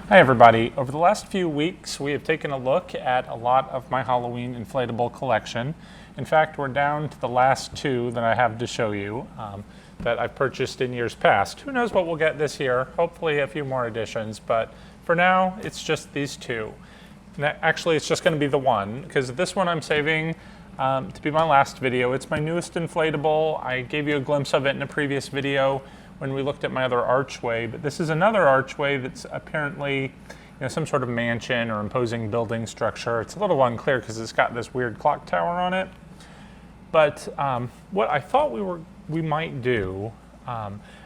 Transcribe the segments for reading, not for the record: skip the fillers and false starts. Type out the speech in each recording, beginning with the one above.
Hi everybody. Over the last few weeks we have taken a look at a lot of my Halloween inflatable collection. In fact, we're down to the last two that I have to show you that I've purchased in years past. Who knows what we'll get this year, hopefully a few more additions, but for now it's just these two. Actually it's just going to be the one, because this one I'm saving to be my last video. It's my newest inflatable. I gave you a glimpse of it in a previous video when we looked at my other archway, but this is another archway that's apparently some sort of mansion or imposing building structure. It's a little unclear because it's got this weird clock tower on it. But what I thought we might do,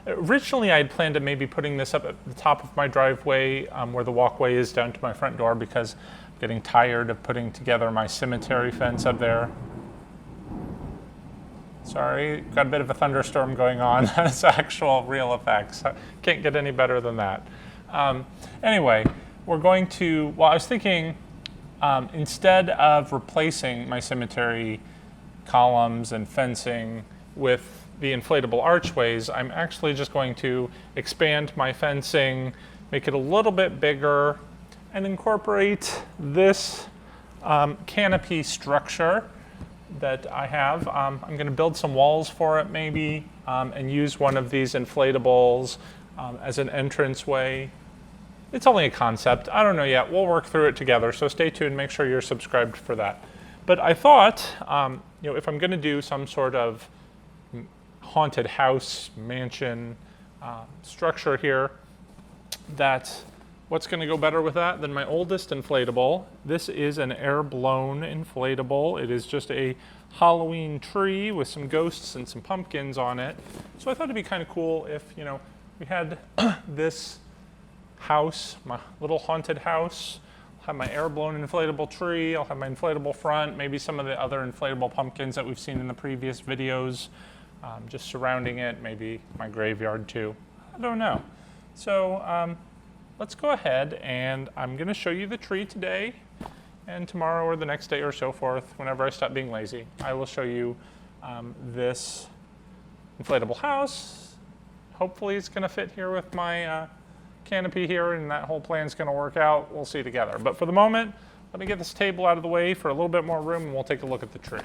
originally I had planned to maybe putting this up at the top of my driveway where the walkway is down to my front door, because I'm getting tired of putting together my cemetery fence up there. Sorry, got a bit of a thunderstorm going on. That's actual real effects. Can't get any better than that. Anyway, we're going to, well, I was thinking instead of replacing my cemetery columns and fencing with the inflatable archways, I'm actually just going to expand my fencing, make it a little bit bigger, and incorporate this canopy structure that I have. I'm going to build some walls for it maybe and use one of these inflatables as an entranceway. It's only a concept. I don't know yet. We'll work through it together, so stay tuned. Make sure you're subscribed for that. But I thought, if I'm going to do some sort of haunted house, mansion structure here, that what's going to go better with that than my oldest inflatable? This is an Airblown inflatable. It is just a Halloween tree with some ghosts and some pumpkins on it. So I thought it'd be kind of cool if, we had this house, my little haunted house. I'll have my Airblown inflatable tree. I'll have my inflatable front, maybe some of the other inflatable pumpkins that we've seen in the previous videos, just surrounding it, maybe my graveyard too. I don't know. So, let's go ahead, and I'm going to show you the tree today, and tomorrow or the next day or so forth, whenever I stop being lazy, I will show you this inflatable house. Hopefully it's going to fit here with my canopy here, and that whole plan's going to work out. We'll see together. But for the moment, let me get this table out of the way for a little bit more room, and we'll take a look at the tree.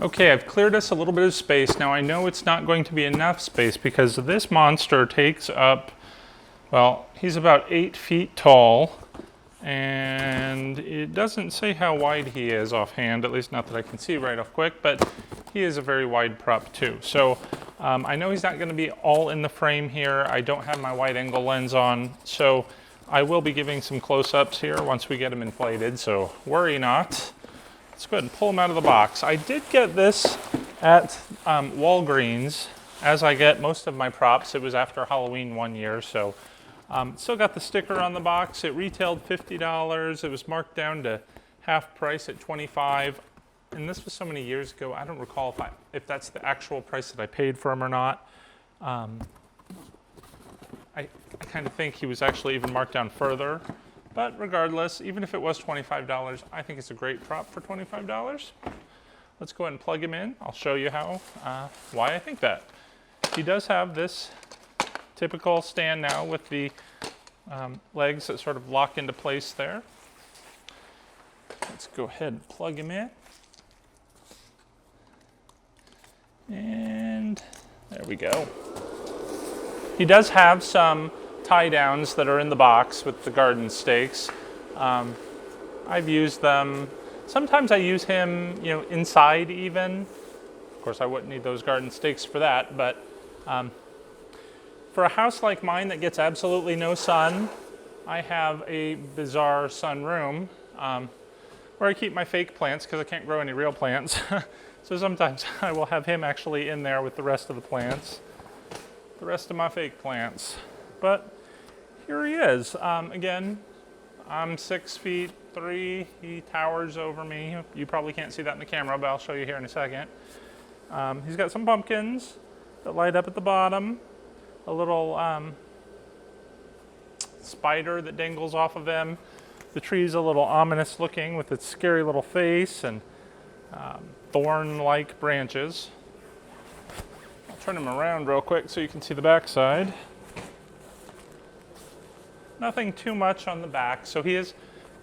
Okay, I've cleared us a little bit of space. Now I know it's not going to be enough space because this monster takes up, well, he's about 8 feet tall, and it doesn't say how wide he is offhand, at least not that I can see right off quick, but he is a very wide prop too. So I know he's not going to be all in the frame here. I don't have my wide angle lens on, so I will be giving some close-ups here once we get him inflated, so worry not. Let's go ahead and pull him out of the box. I did get this at Walgreens, as I get most of my props. It was after Halloween one year, so still got the sticker on the box. It retailed $50. It was marked down to half price at $25. And this was so many years ago, I don't recall if that's the actual price that I paid for him or not. I kind of think he was actually even marked down further. But regardless, even if it was $25, I think it's a great prop for $25. Let's go ahead and plug him in. I'll show you why I think that. He does have this typical stand now with the legs that sort of lock into place there. Let's go ahead and plug him in. And there we go. He does have some tie downs that are in the box with the garden stakes. I've used them. Sometimes I use him, inside even. Of course, I wouldn't need those garden stakes for that, but for a house like mine that gets absolutely no sun, I have a bizarre sunroom where I keep my fake plants because I can't grow any real plants. So sometimes I will have him actually in there with the rest of the plants, the rest of my fake plants. But here he is. Again, I'm 6'3". He towers over me. You probably can't see that in the camera, but I'll show you here in a second. He's got some pumpkins that light up at the bottom. A little spider that dangles off of him. The tree's a little ominous looking with its scary little face and thorn-like branches. I'll turn him around real quick so you can see the backside. nothing too much on the back. So he is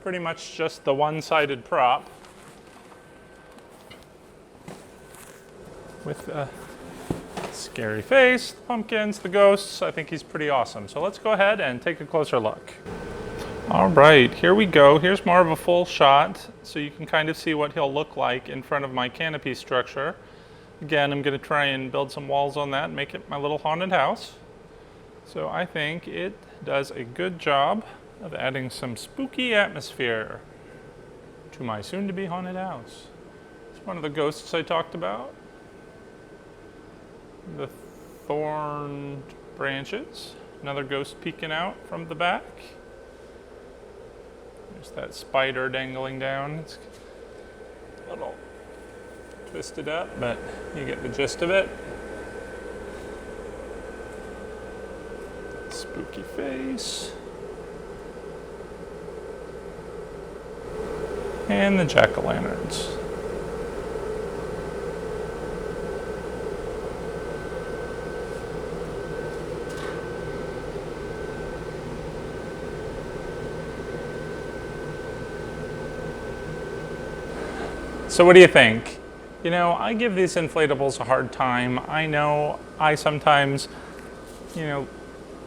pretty much just the one-sided prop with the scary face, the pumpkins, the ghosts. I think he's pretty awesome. So let's go ahead and take a closer look. All right, here we go. Here's more of a full shot, so you can kind of see what he'll look like in front of my canopy structure. Again, I'm going to try and build some walls on that and make it my little haunted house. So I think it does a good job of adding some spooky atmosphere to my soon-to-be haunted house. It's one of the ghosts I talked about. The thorn branches. Another ghost peeking out from the back. There's that spider dangling down. It's a little twisted up, but you get the gist of it. Spooky face. And the jack-o'-lanterns. So what do you think? You know, I give these inflatables a hard time. I know I sometimes,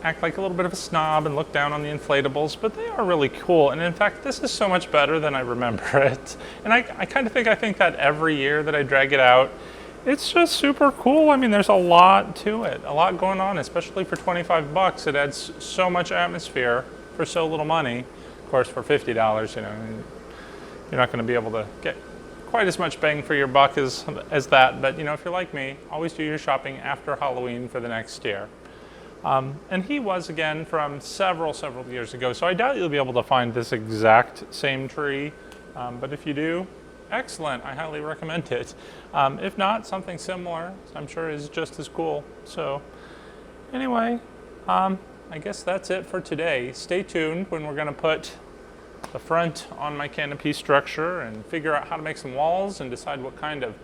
act like a little bit of a snob and look down on the inflatables, but they are really cool. And in fact, this is so much better than I remember it. And I kind of think that every year that I drag it out, it's just super cool. I mean, there's a lot to it, a lot going on, especially for 25 bucks. It adds so much atmosphere for so little money. Of course, for $50, you're not going to be able to get quite as much bang for your buck as that. But if you're like me, always do your shopping after Halloween for the next year. And he was, again, from several years ago, so I doubt you'll be able to find this exact same tree. But if you do, excellent. I highly recommend it. If not, something similar, I'm sure is just as cool. So anyway, I guess that's it for today. Stay tuned when we're going to put the front on my canopy structure and figure out how to make some walls and decide what kind of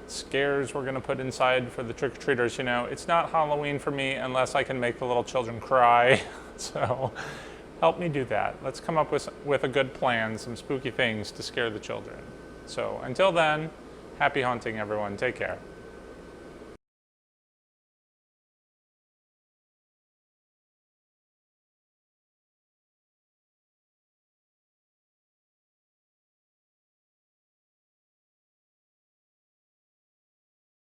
scares we're going to put inside for the trick-or-treaters. It's not Halloween for me unless I can make the little children cry. So help me do that. Let's come up with a good plan, some spooky things to scare the children. So until then, happy haunting, everyone. Take care.